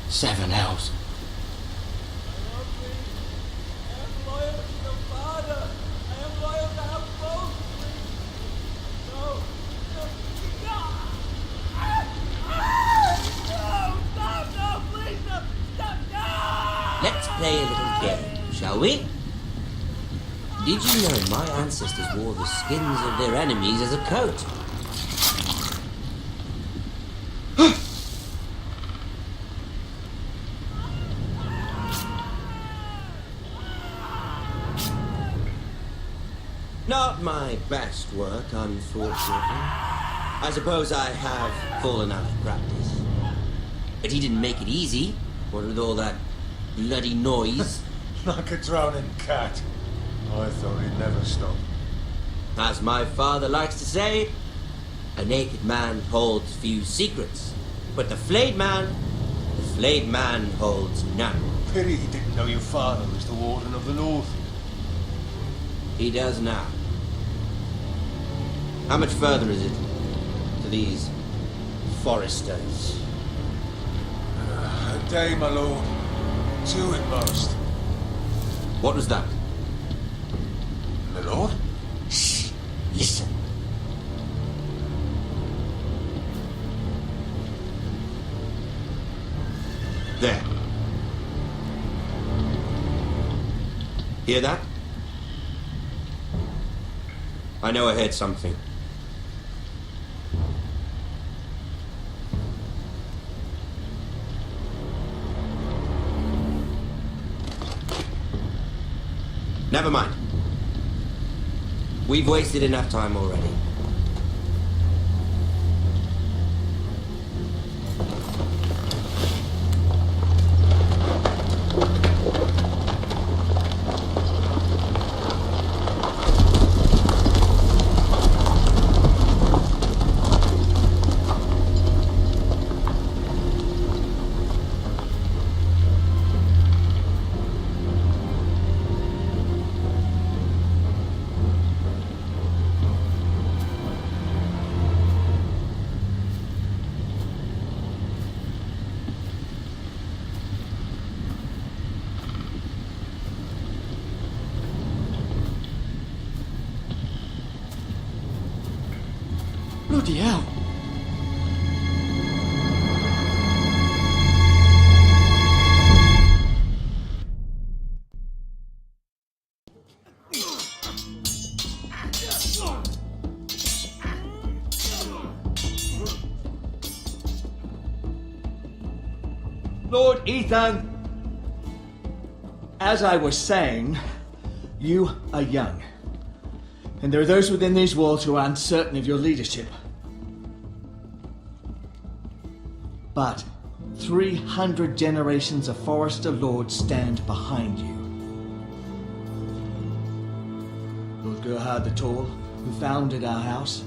Seven hells. Let's play a little game, shall we? Did you know my ancestors wore the skins of their enemies as a coat? Not my best work, unfortunately. I suppose I have fallen out of practice. But he didn't make it easy, what with all that bloody noise. Like a drowning cat. I thought he'd never stop. As my father likes to say, a naked man holds few secrets, but the flayed man holds none. Pity he didn't know your father was the Warden of the North. He does now. How much further is it to these foresters? A day, my lord. 2 at most. What was that? My lord? Shh! Listen. There. Hear that? I know I heard something. Never mind. We've wasted enough time already. Bloody hell. Lord Ethan, as I was saying, you are young. And there are those within these walls who are uncertain of your leadership. But 300 generations of Forester Lords stand behind you. Lord Gerhard the Tall, who founded our house,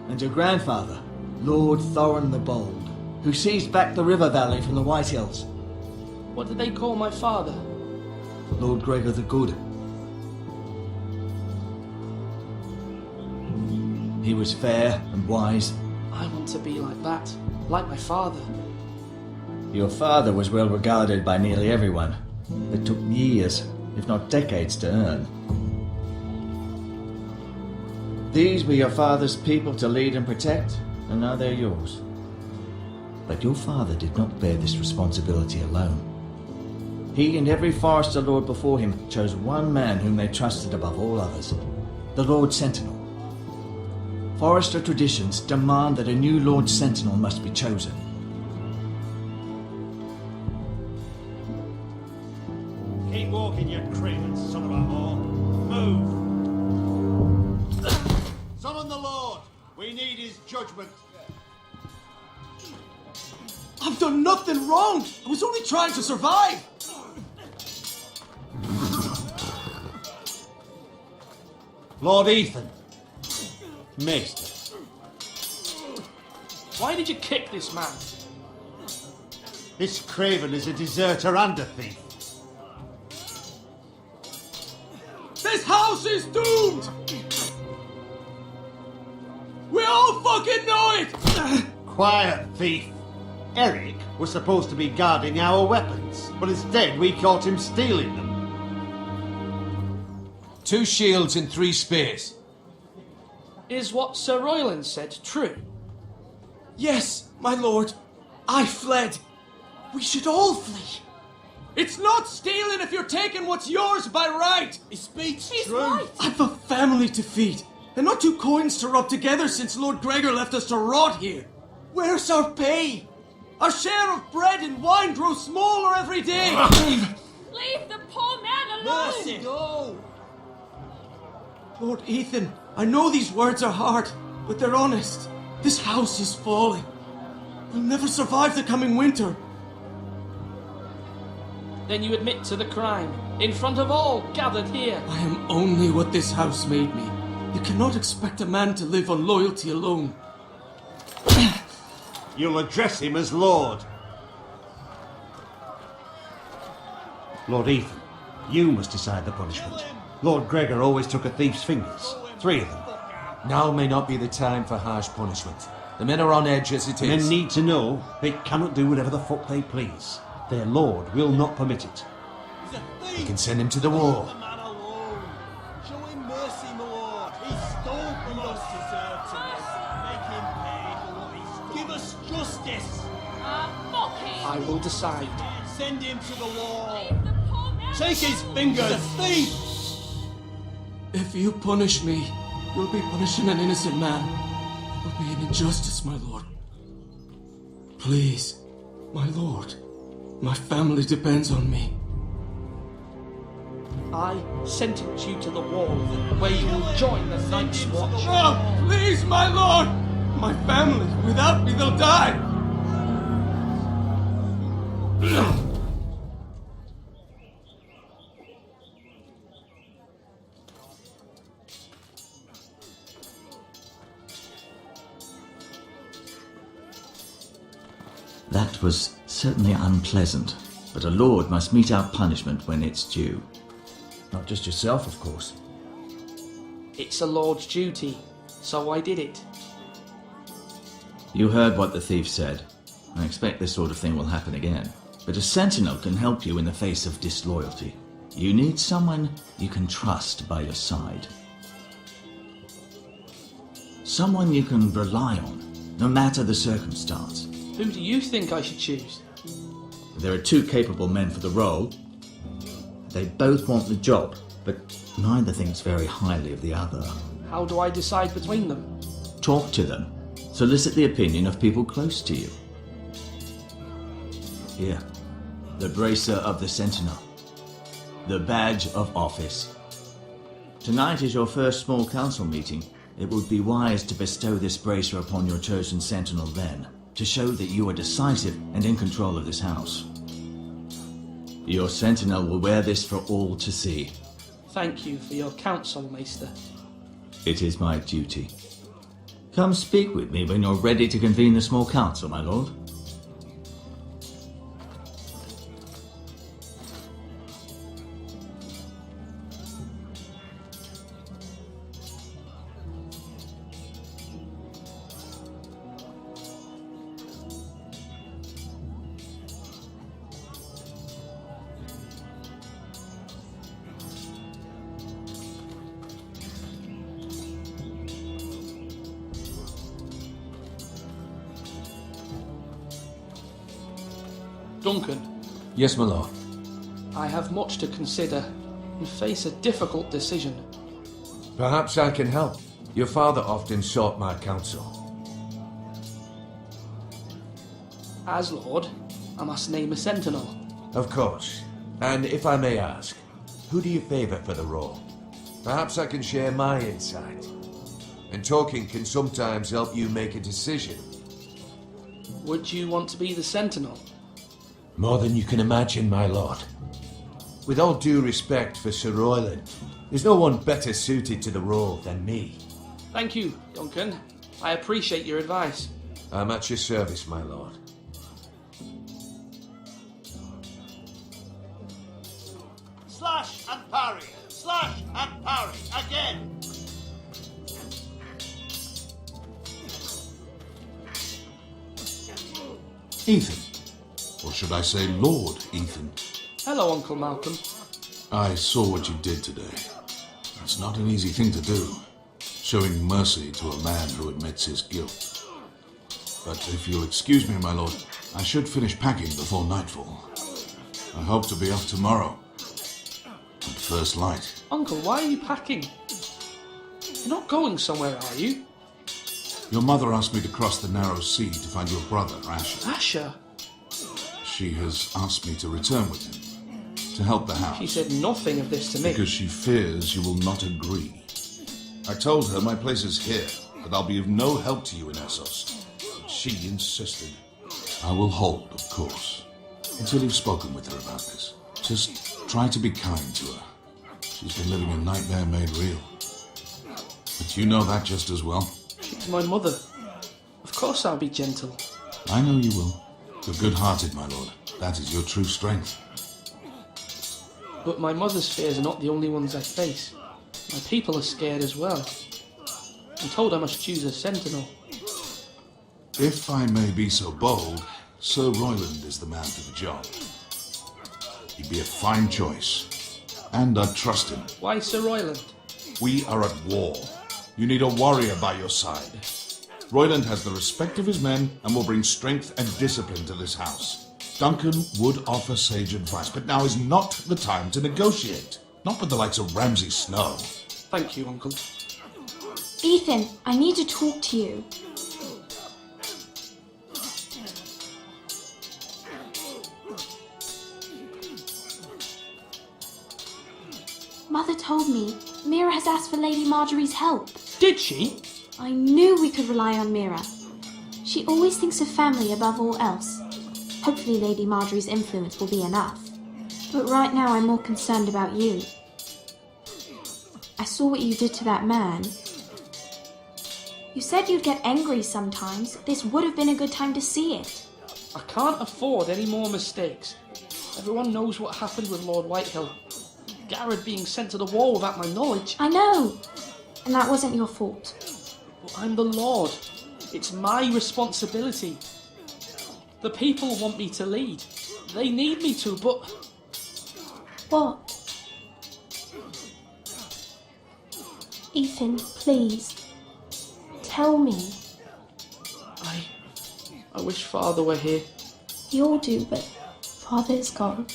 and your grandfather, Lord Thorin the Bold, who seized back the river valley from the White Hills. What did they call my father? Lord Gregor the Good. He was fair and wise. I want to be like that, like my father. Your father was well regarded by nearly everyone. It took years, if not decades, to earn. These were your father's people to lead and protect, and now they're yours. But your father did not bear this responsibility alone. He and every Forester Lord before him chose one man whom they trusted above all others, the Lord Sentinel. Forester traditions demand that a new Lord Sentinel must be chosen. Keep walking, you craven son of a whore. Move! Summon the Lord! We need his judgment. I've done nothing wrong! I was only trying to survive! Lord Ethan. Maester. Why did you kick this man? This craven is a deserter and a thief. This house is doomed! don't fucking know it! Quiet, thief. Eric was supposed to be guarding our weapons, but instead we caught him stealing them. 2 shields and 3 spears. Is what Sir Royland said true? Yes, my lord. I fled. We should all flee. It's not stealing if you're taking what's yours by right. He speaks true. Right. I've a family to feed, and not 2 coins to rub together since Lord Gregor left us to rot here. Where's our pay? Our share of bread and wine grows smaller every day. Leave the poor man alone! Mercy. No. Lord Ethan, I know these words are hard, but they're honest. This house is falling. We'll never survive the coming winter. Then you admit to the crime, in front of all gathered here. I am only what this house made me. You cannot expect a man to live on loyalty alone. You'll address him as Lord. Lord Ethan, you must decide the punishment. Lord Gregor always took a thief's fingers. 3 of them. Now may not be the time for harsh punishment. The men are on edge as it is. Men need to know they cannot do whatever the fuck they please. Their lord will not permit it. You can send him to the wall. Show him mercy, my lord. He stole from us. Make him pay for what he's. Give us justice. Fuck him! I will decide. Send him to the wall. Leave the poor man Take his alone. fingers. Thief. If you punish me, you'll be punishing an innocent man. It will be an injustice, my lord. Please, my lord. My family depends on me. I sentence you to the wall, where you will join the Night's Watch. Oh, please, my lord! My family, without me, they'll die! That was certainly unpleasant, but a lord must mete out punishment when it's due. Not just yourself, of course. It's a lord's duty, so I did it. You heard what the thief said. I expect this sort of thing will happen again. But a sentinel can help you in the face of disloyalty. You need someone you can trust by your side. Someone you can rely on, no matter the circumstance. Who do you think I should choose? There are 2 capable men for the role. They both want the job, but neither thinks very highly of the other. How do I decide between them? Talk to them. Solicit the opinion of people close to you. Here, the bracer of the Sentinel. The badge of office. Tonight is your first small council meeting. It would be wise to bestow this bracer upon your chosen Sentinel then, to show that you are decisive and in control of this house. Your Sentinel will wear this for all to see. Thank you for your counsel, Maester. It is my duty. Come speak with me when you're ready to convene the small council, my lord. Duncan, Yes, my lord. I have much to consider and face a difficult decision. Perhaps I can help. Your father often sought my counsel. As Lord, I must name a sentinel. Of course. And if I may ask, who do you favour for the role? Perhaps I can share my insight. And talking can sometimes help you make a decision. Would you want to be the sentinel? More than you can imagine, my lord. With all due respect for Sir Royland, there's no one better suited to the role than me. Thank you, Duncan. I appreciate your advice. I'm at your service, my lord. Slash and parry! Slash and parry! Again! Ethan. Or should I say Lord Ethan? Hello, Uncle Malcolm. I saw what you did today. It's not an easy thing to do, showing mercy to a man who admits his guilt. But if you'll excuse me, my lord, I should finish packing before nightfall. I hope to be off tomorrow. At first light. Uncle, why are you packing? You're not going somewhere, are you? Your mother asked me to cross the narrow sea to find your brother, Asher. Asher? She has asked me to return with him, to help the house. She said nothing of this to me. Because she fears you will not agree. I told her my place is here, that I'll be of no help to you in Essos. But she insisted. I will hold, of course, until you've spoken with her about this. Just try to be kind to her. She's been living a nightmare made real. But you know that just as well. She's my mother. Of course I'll be gentle. I know you will. You're good-hearted, my lord. That is your true strength. But my mother's fears are not the only ones I face. My people are scared as well. I'm told I must choose a sentinel. If I may be so bold, Sir Royland is the man for the job. He'd be a fine choice. And I'd trust him. Why Sir Royland? We are at war. You need a warrior by your side. Royland has the respect of his men and will bring strength and discipline to this house. Duncan would offer sage advice, but now is not the time to negotiate. Not with the likes of Ramsay Snow. Thank you, Uncle. Ethan, I need to talk to you. Mother told me Mira has asked for Lady Marjorie's help. Did she? I knew we could rely on Mira. She always thinks of family above all else. Hopefully Lady Marjorie's influence will be enough. But right now I'm more concerned about you. I saw what you did to that man. You said you'd get angry sometimes. This would have been a good time to see it. I can't afford any more mistakes. Everyone knows what happened with Lord Whitehill. Garrett being sent to the wall without my knowledge. I know. And that wasn't your fault. But I'm the Lord. It's my responsibility. The people want me to lead. They need me to, but... What? Ethan, please. Tell me. I wish Father were here. We all do, but Father is gone.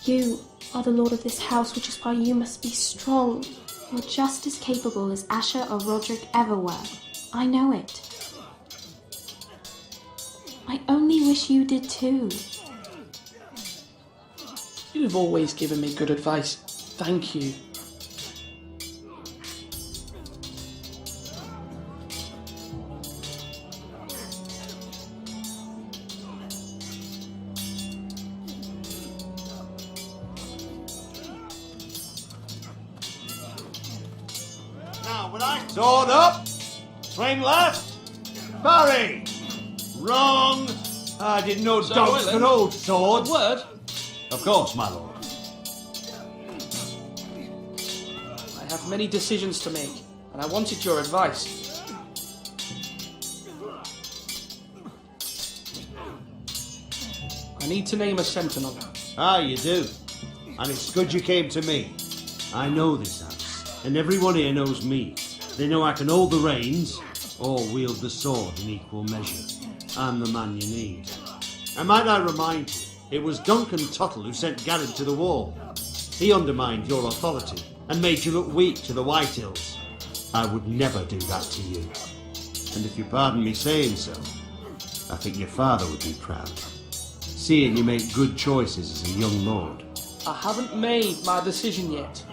You are the lord of this house, which is why you must be strong. You're just as capable as Asher or Roderick ever were. I know it. I only wish you did too. You've always given me good advice. Thank you. Sword up! Swing left! Parry! Wrong! I didn't know Sir dogs Royland? could hold swords. A word? Of course, my lord. I have many decisions to make, and I wanted your advice. I need to name a sentinel. Ah, you do. And it's good you came to me. I know this house, and everyone here knows me. They know I can hold the reins, or wield the sword in equal measure. I'm the man you need. And might I remind you, it was Duncan Tuttle who sent Garrett to the wall. He undermined your authority, and made you look weak to the Whitehills. I would never do that to you. And if you pardon me saying so, I think your father would be proud. Seeing you make good choices as a young lord. I haven't made my decision yet,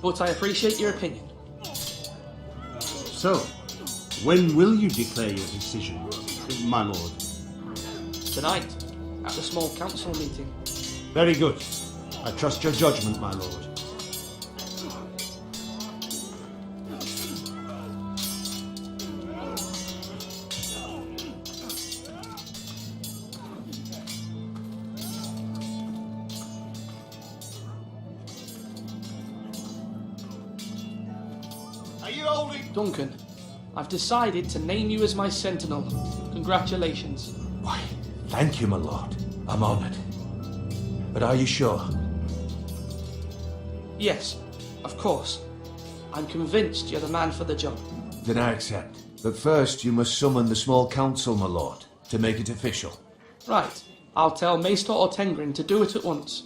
but I appreciate your opinion. So, when will you declare your decision, my lord? Tonight, at the small council meeting. Very good. I trust your judgment, my lord. Are you holding? Duncan, I've decided to name you as my sentinel. Congratulations. Why, thank you, my lord. I'm honored. But are you sure? Yes, of course. I'm convinced you're the man for the job. Then I accept. But first, you must summon the small council, my lord, to make it official. Right. I'll tell Maester Ortengrin to do it at once.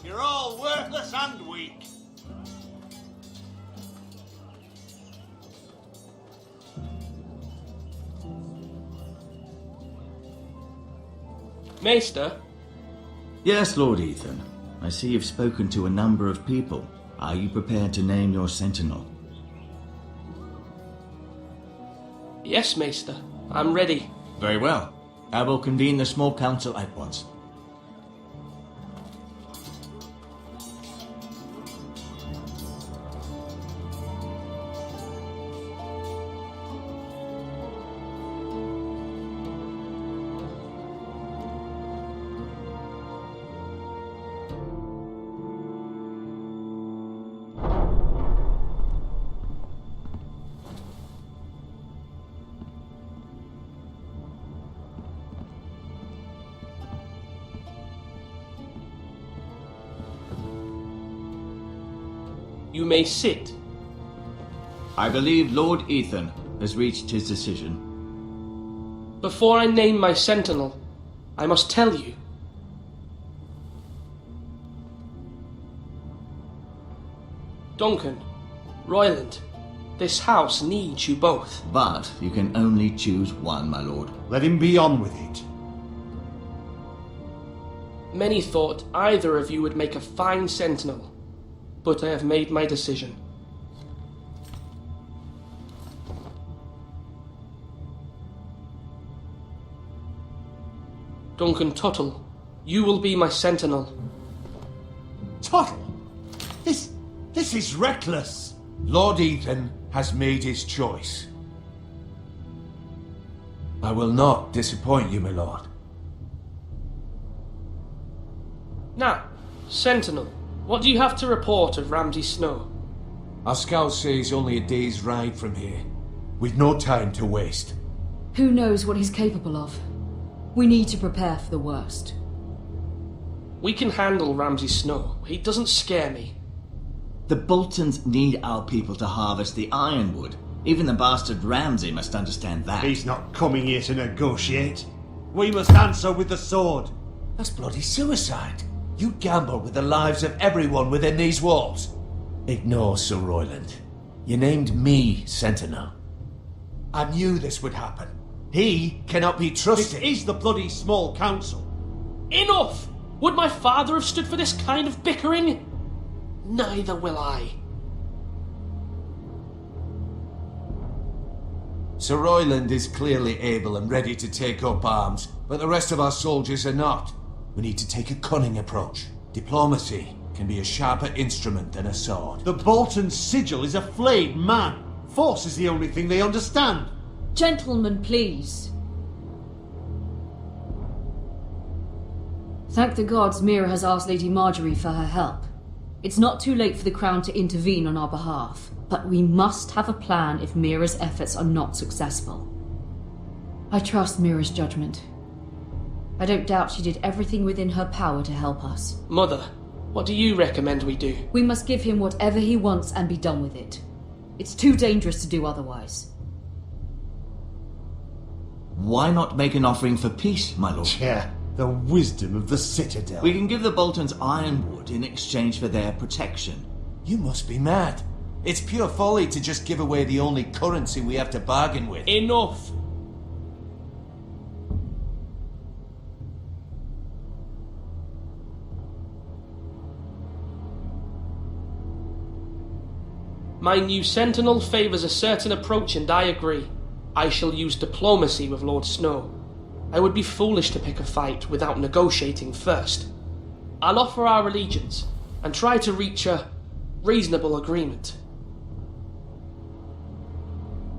You're all worthless and weak. Maester? Yes, Lord Ethan. I see you've spoken to a number of people. Are you prepared to name your sentinel? Yes, Maester. I'm ready. Very well. I will convene the small council at once. You may sit. I believe Lord Ethan has reached his decision. Before I name my sentinel, I must tell you. Duncan, Royland, this house needs you both. But you can only choose one, my lord. Let him be on with it. Many thought either of you would make a fine sentinel, but I have made my decision. Duncan Tuttle, you will be my sentinel. Tuttle! This is reckless! Lord Ethan has made his choice. I will not disappoint you, my lord. Now, sentinel, what do you have to report of Ramsay Snow? Our scouts say he's only a day's ride from here, with no time to waste. Who knows what he's capable of? We need to prepare for the worst. We can handle Ramsay Snow. He doesn't scare me. The Boltons need our people to harvest the ironwood. Even the bastard Ramsay must understand that. He's not coming here to negotiate. We must answer with the sword. That's bloody suicide. You gamble with the lives of everyone within these walls. Ignore Sir Royland. You named me Sentinel. I knew this would happen. He cannot be trusted. This is the bloody small council. Enough! Would my father have stood for this kind of bickering? Neither will I. Sir Royland is clearly able and ready to take up arms, but the rest of our soldiers are not. We need to take a cunning approach. Diplomacy can be a sharper instrument than a sword. The Bolton sigil is a flayed man. Force is the only thing they understand. Gentlemen, please. Thank the gods Mira has asked Lady Marjorie for her help. It's not too late for the Crown to intervene on our behalf, but we must have a plan if Mira's efforts are not successful. I trust Mira's judgment. I don't doubt she did everything within her power to help us. Mother, what do you recommend we do? We must give him whatever he wants and be done with it. It's too dangerous to do otherwise. Why not make an offering for peace, my lord? Yeah, the wisdom of the Citadel. We can give the Boltons ironwood in exchange for their protection. You must be mad. It's pure folly to just give away the only currency we have to bargain with. Enough! My new sentinel favours a certain approach, and I agree. I shall use diplomacy with Lord Snow. I would be foolish to pick a fight without negotiating first. I'll offer our allegiance and try to reach a reasonable agreement.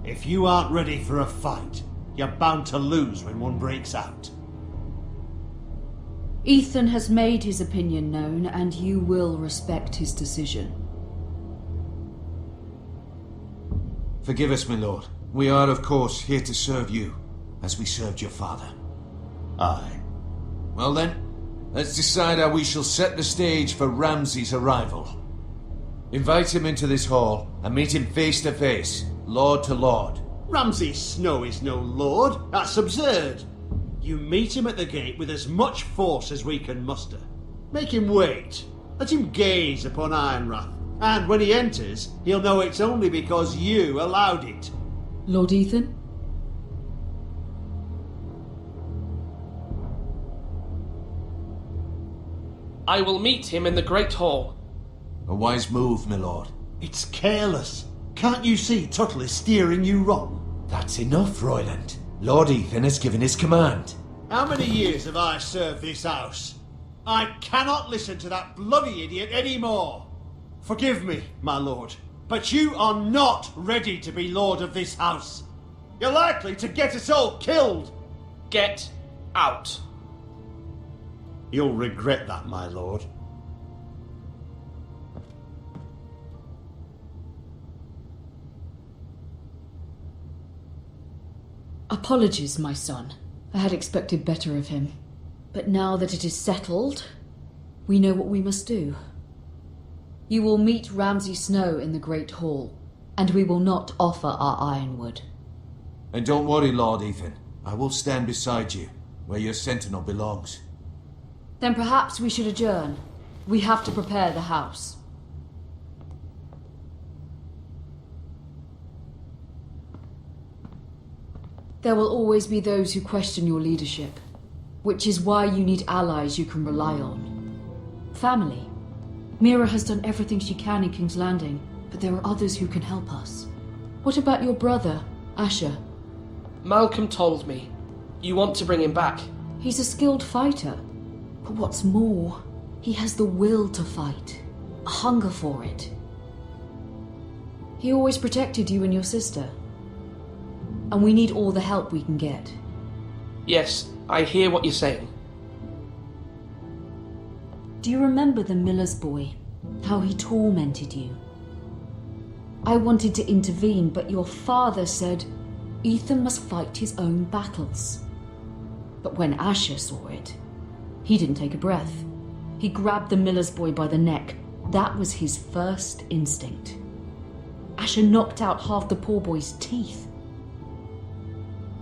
If you aren't ready for a fight, you're bound to lose when one breaks out. Ethan has made his opinion known, and you will respect his decision. Forgive us, my lord. We are, of course, here to serve you, as we served your father. Aye. Well then, let's decide how we shall set the stage for Ramsay's arrival. Invite him into this hall, and meet him face to face, lord to lord. Ramsay Snow is no lord. That's absurd. You meet him at the gate with as much force as we can muster. Make him wait. Let him gaze upon Ironrath. And when he enters, he'll know it's only because you allowed it. Lord Ethan? I will meet him in the Great Hall. A wise move, my lord. It's careless. Can't you see Tuttle is steering you wrong? That's enough, Royland. Lord Ethan has given his command. How many years have I served this house? I cannot listen to that bloody idiot anymore. Forgive me, my lord, but you are not ready to be lord of this house. You're likely to get us all killed. Get out. You'll regret that, my lord. Apologies, my son. I had expected better of him. But now that it is settled, we know what we must do. You will meet Ramsay Snow in the Great Hall, and we will not offer our ironwood. And don't worry, Lord Ethan. I will stand beside you, where your sentinel belongs. Then perhaps we should adjourn. We have to prepare the house. There will always be those who question your leadership, which is why you need allies you can rely on. Family. Mira has done everything she can in King's Landing, but there are others who can help us. What about your brother, Asher? Malcolm told me. You want to bring him back? He's a skilled fighter. But what's more, he has the will to fight, a hunger for it. He always protected you and your sister. And we need all the help we can get. Yes, I hear what you're saying. Do you remember the miller's boy? How he tormented you? I wanted to intervene, but your father said Ethan must fight his own battles. But when Asher saw it, he didn't take a breath. He grabbed the miller's boy by the neck. That was his first instinct. Asher knocked out half the poor boy's teeth.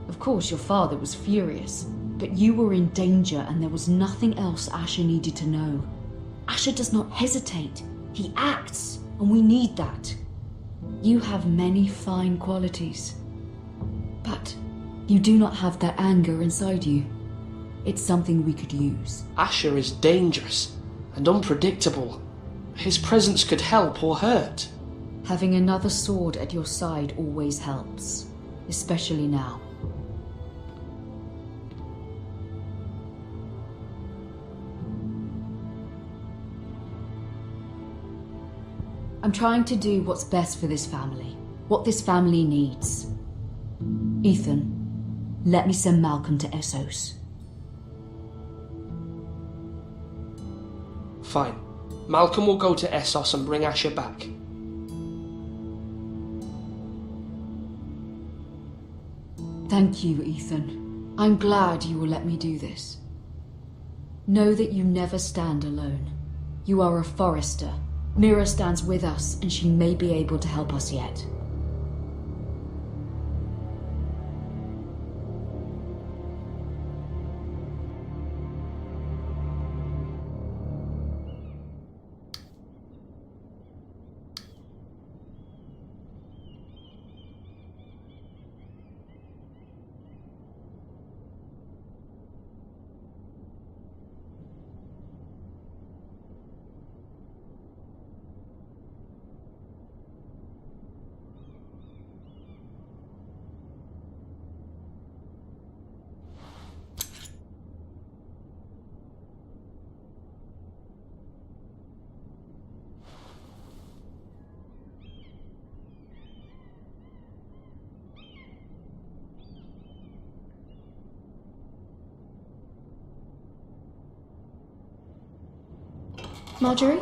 Of course, your father was furious, but you were in danger and there was nothing else Asher needed to know. Asher does not hesitate. He acts, and we need that. You have many fine qualities, but you do not have that anger inside you. It's something we could use. Asher is dangerous and unpredictable. His presence could help or hurt. Having another sword at your side always helps, especially now. I'm trying to do what's best for this family, what this family needs. Ethan, let me send Malcolm to Essos. Fine. Malcolm will go to Essos and bring Asher back. Thank you, Ethan. I'm glad you will let me do this. Know that you never stand alone. You are a Forester. Mira stands with us, and she may be able to help us yet. Marjorie?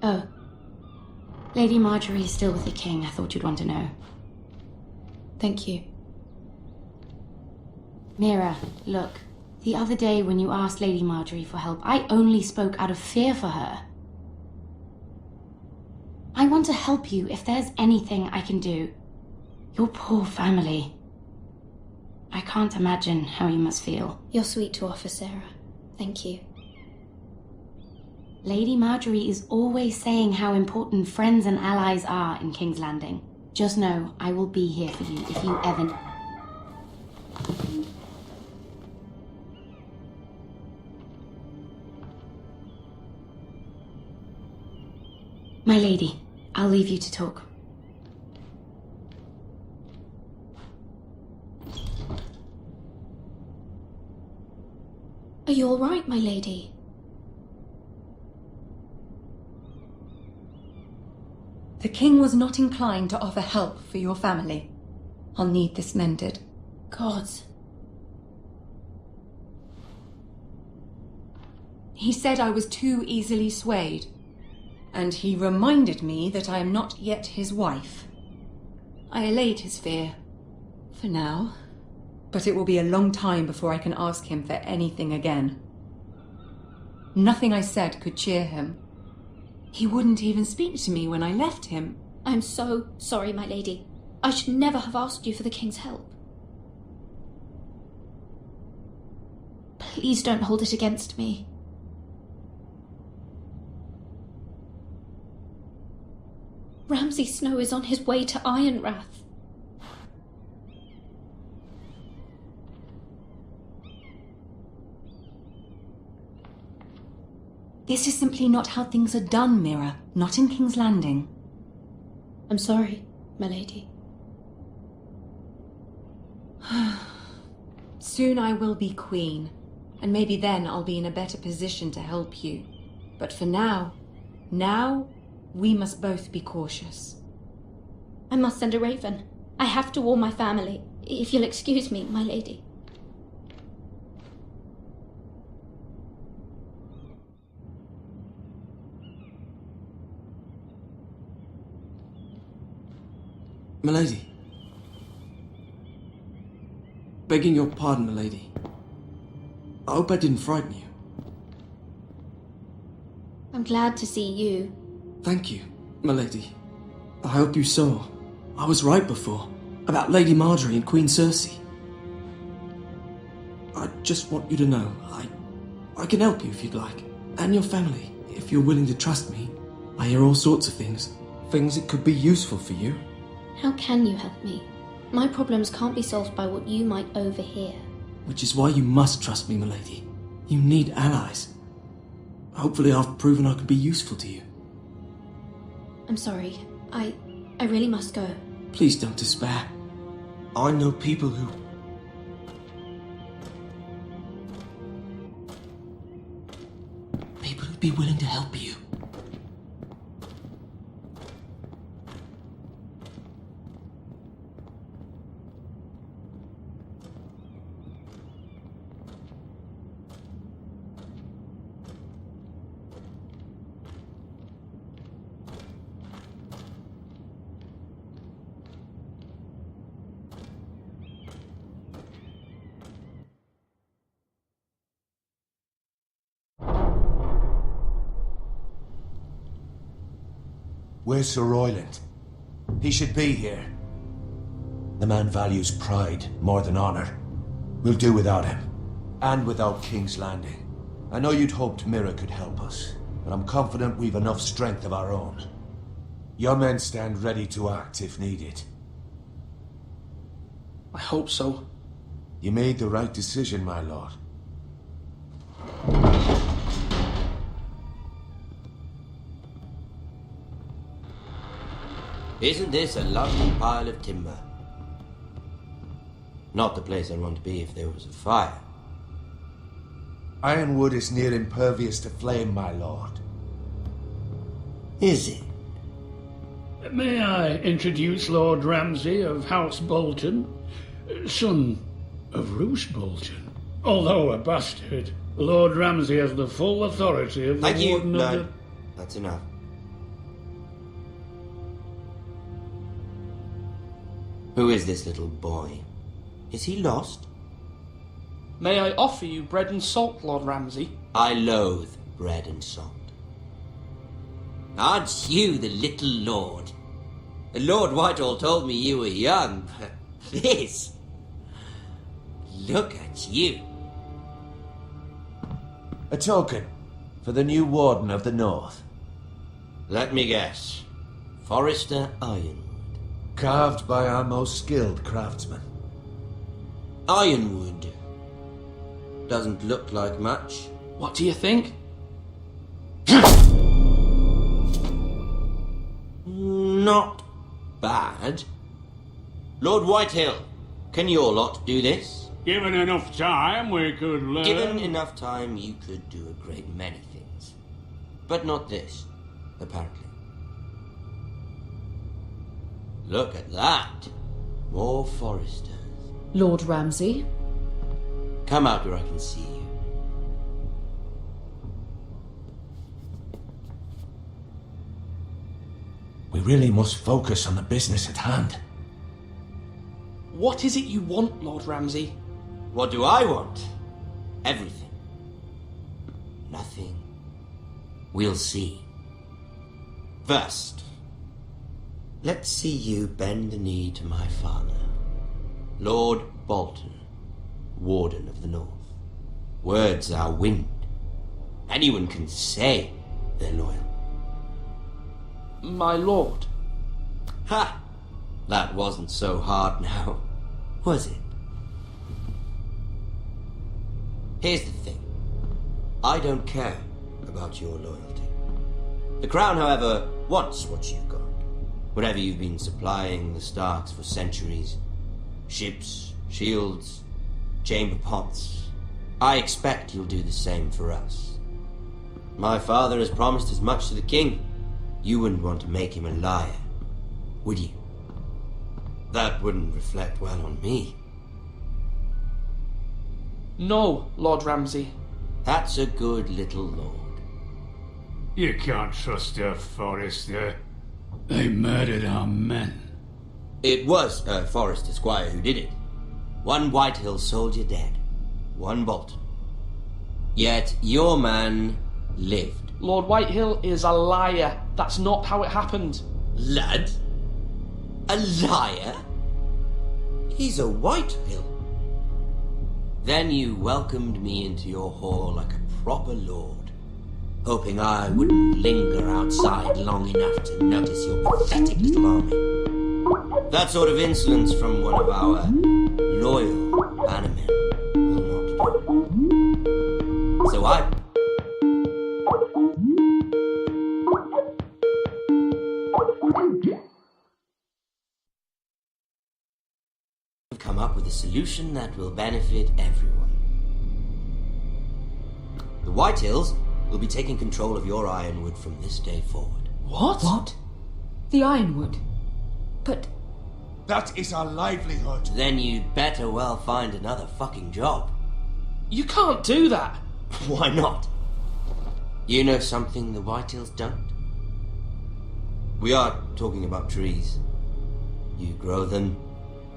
Oh. Lady Marjorie is still with the king. I thought you'd want to know. Thank you. Mira, look. The other day when you asked Lady Marjorie for help, I only spoke out of fear for her. I want to help you if there's anything I can do. Your poor family. I can't imagine how you must feel. You're sweet to offer, Sarah. Thank you. Lady Marjorie is always saying how important friends and allies are in King's Landing. Just know, I will be here for you if you ever... My lady, I'll leave you to talk. Are you all right, my lady? The king was not inclined to offer help for your family. I'll need this mended. Gods. He said I was too easily swayed. And he reminded me that I am not yet his wife. I allayed his fear. For now. But it will be a long time before I can ask him for anything again. Nothing I said could cheer him. He wouldn't even speak to me when I left him. I'm so sorry, my lady. I should never have asked you for the king's help. Please don't hold it against me. Ramsay Snow is on his way to Ironrath. This is simply not how things are done, Mira. Not in King's Landing. I'm sorry, my lady. Soon I will be queen, and maybe then I'll be in a better position to help you. But for now, we must both be cautious. I must send a raven. I have to warn my family. If you'll excuse me, my lady. Milady. Begging your pardon, milady. I hope I didn't frighten you. I'm glad to see you. Thank you, milady. I hope you saw. I was right before. About Lady Marjorie and Queen Cersei. I just want you to know, I can help you if you'd like. And your family, if you're willing to trust me. I hear all sorts of things. Things that could be useful for you. How can you help me? My problems can't be solved by what you might overhear. Which is why you must trust me, milady. You need allies. Hopefully I've proven I can be useful to you. I'm sorry. I really must go. Please don't despair. I know people who... People who'd be willing to help you. Where's Sir Royland? He should be here. The man values pride more than honor. We'll do without him. And without King's Landing. I know you'd hoped Mira could help us, but I'm confident we've enough strength of our own. Your men stand ready to act if needed. I hope so. You made the right decision, my lord. Isn't this a lovely pile of timber? Not the place I'd want to be if there was a fire. Ironwood is near impervious to flame, my lord. Is it? May I introduce Lord Ramsay of House Bolton, son of Roose Bolton? Although a bastard, Lord Ramsay has the full authority of the Thank you. Warden of No, the... that's enough. Who is this little boy? Is he lost? May I offer you bread and salt, Lord Ramsay? I loathe bread and salt. Aren't you the little lord? Lord Whitehall told me you were young, but this... Look at you. A token for the new Warden of the North. Let me guess. Forrester Ironwood. Carved by our most skilled craftsmen. Ironwood. Doesn't look like much. What do you think? Not bad. Lord Whitehill, can your lot do this? Given enough time, we could learn. Given enough time, you could do a great many things. But not this, apparently. Look at that. More Foresters. Lord Ramsay? Come out where I can see you. We really must focus on the business at hand. What is it you want, Lord Ramsay? What do I want? Everything. Nothing. We'll see. First, let's see you bend the knee to my father, Lord Bolton, Warden of the North. Words are wind. Anyone can say they're loyal. My lord. Ha! That wasn't so hard now, was it? Here's the thing. I don't care about your loyalty. The Crown, however, wants what you've got. Whatever you've been supplying the Starks for centuries. Ships, shields, chamber pots. I expect you'll do the same for us. My father has promised as much to the King. You wouldn't want to make him a liar, would you? That wouldn't reflect well on me. No, Lord Ramsay. That's a good little lord. You can't trust her, Forrester. They murdered our men. It was a Forrester squire who did it. One Whitehill soldier dead. One Bolton. Yet your man lived. Lord Whitehill is a liar. That's not how it happened. Lad? A liar? He's a Whitehill. Then you welcomed me into your hall like a proper lord, hoping I wouldn't linger outside long enough to notice your pathetic little army. That sort of insolence from one of our loyal bannermen will not do. So I've come up with a solution that will benefit everyone. The Whitehills will be taking control of your Ironwood from this day forward. What? What? The Ironwood? But... That is our livelihood. Then you'd better well find another fucking job. You can't do that. Why not? You know something the Whitehills don't? We are talking about trees. You grow them,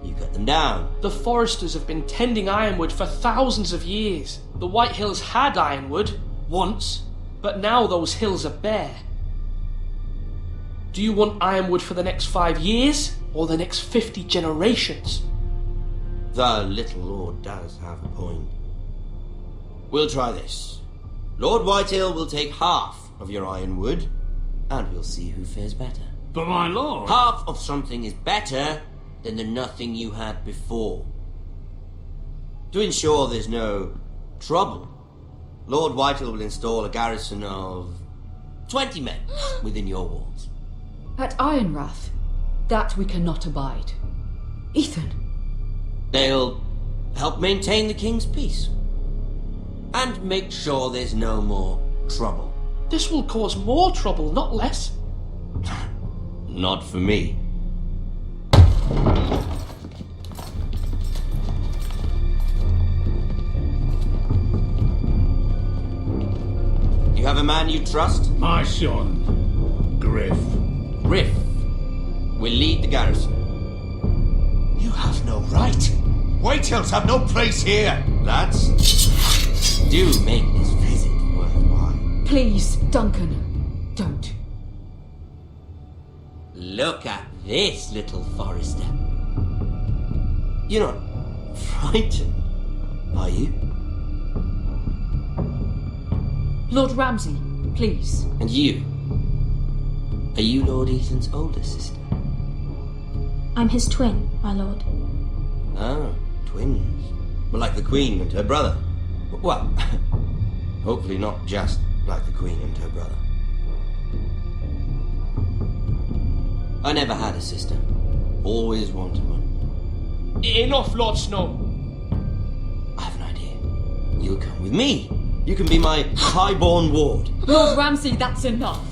you cut them down. The Foresters have been tending Ironwood for thousands of years. The Whitehills had Ironwood, once, but now those hills are bare. Do you want Ironwood for the next 5 years, or the next 50 generations? The little lord does have a point. We'll try this. Lord Whitehill will take half of your Ironwood, and we'll see who fares better. But my lord... Half of something is better than the nothing you had before. To ensure there's no trouble, Lord Whitehill will install a garrison of 20 men within your walls. At Ironrath, that we cannot abide. Ethan. They'll help maintain the king's peace. And make sure there's no more trouble. This will cause more trouble, not less. Not for me. You have a man you trust? My son, Griff. Griff will lead the garrison. You have no right. Whitehills have no place here. Lads, do make this visit worthwhile. Please, Duncan, don't. Look at this, little Forester. You're not frightened, are you? Lord Ramsay, please. And you? Are you Lord Ethan's older sister? I'm his twin, my lord. Ah, twins. Well, like the Queen and her brother. Well, hopefully not just like the Queen and her brother. I never had a sister. Always wanted one. Enough, Lord Snow. I have an idea. You'll come with me. You can be my highborn ward. Lord Ramsay, that's enough.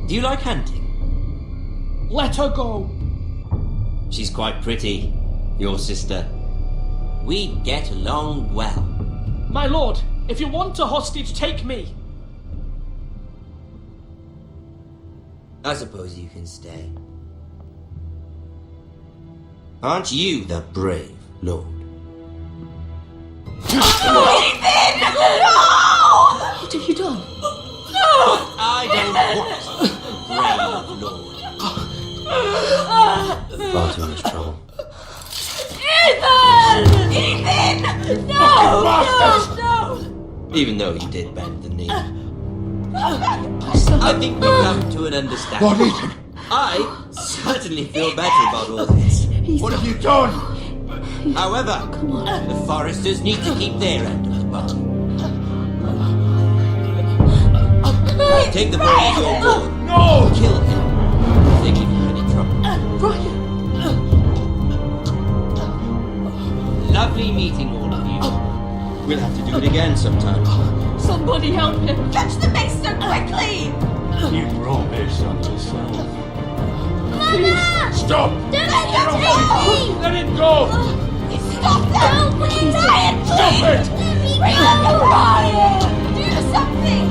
Do you like hunting? Let her go. She's quite pretty, your sister. We'd get along well. My lord, if you want a hostage, take me. I suppose you can stay. Aren't you the brave lord? Ethan! No! What have you done? But I don't want brave lord. Far too much trouble. Ethan! Ethan! No! No! Even though you did bend the knee. I think we've come to an understanding. Lord Ethan! I certainly feel better about all this. What have you done? However, the Foresters need to keep their end of the bargain. Take the boy as your ward. No! Kill him if they give you any trouble. Brian! Lovely meeting all of you. We'll have to do it again sometime. Somebody help him! Catch the maester quickly! You brought this on yourself. Mama! Stop! Don't let him take me! Let it go! Stop them! Please! Ryan, Stop please! it! Bring up the Ryan! Do something!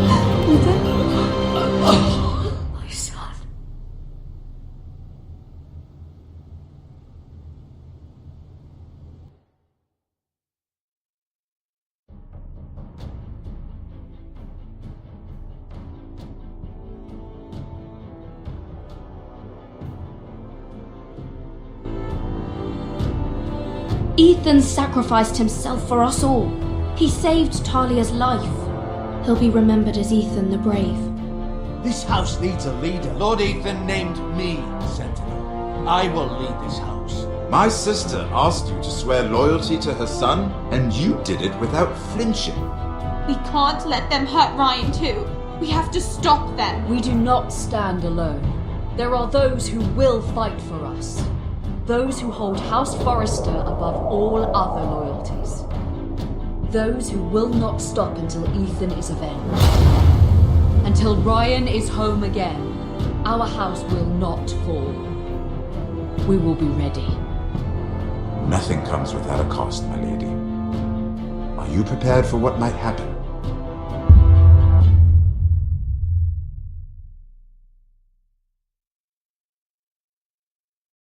My son. Ethan sacrificed himself for us all. He saved Talia's life. He'll be remembered as Ethan the Brave. This house needs a leader. Lord Ethan named me Sentinel. I will lead this house. My sister asked you to swear loyalty to her son, and you did it without flinching. We can't let them hurt Ryan too. We have to stop them. We do not stand alone. There are those who will fight for us. Those who hold House Forrester above all other loyalties. Those who will not stop until Ethan is avenged. Until Ryan is home again, our house will not fall. We will be ready. Nothing comes without a cost, my lady. Are you prepared for what might happen?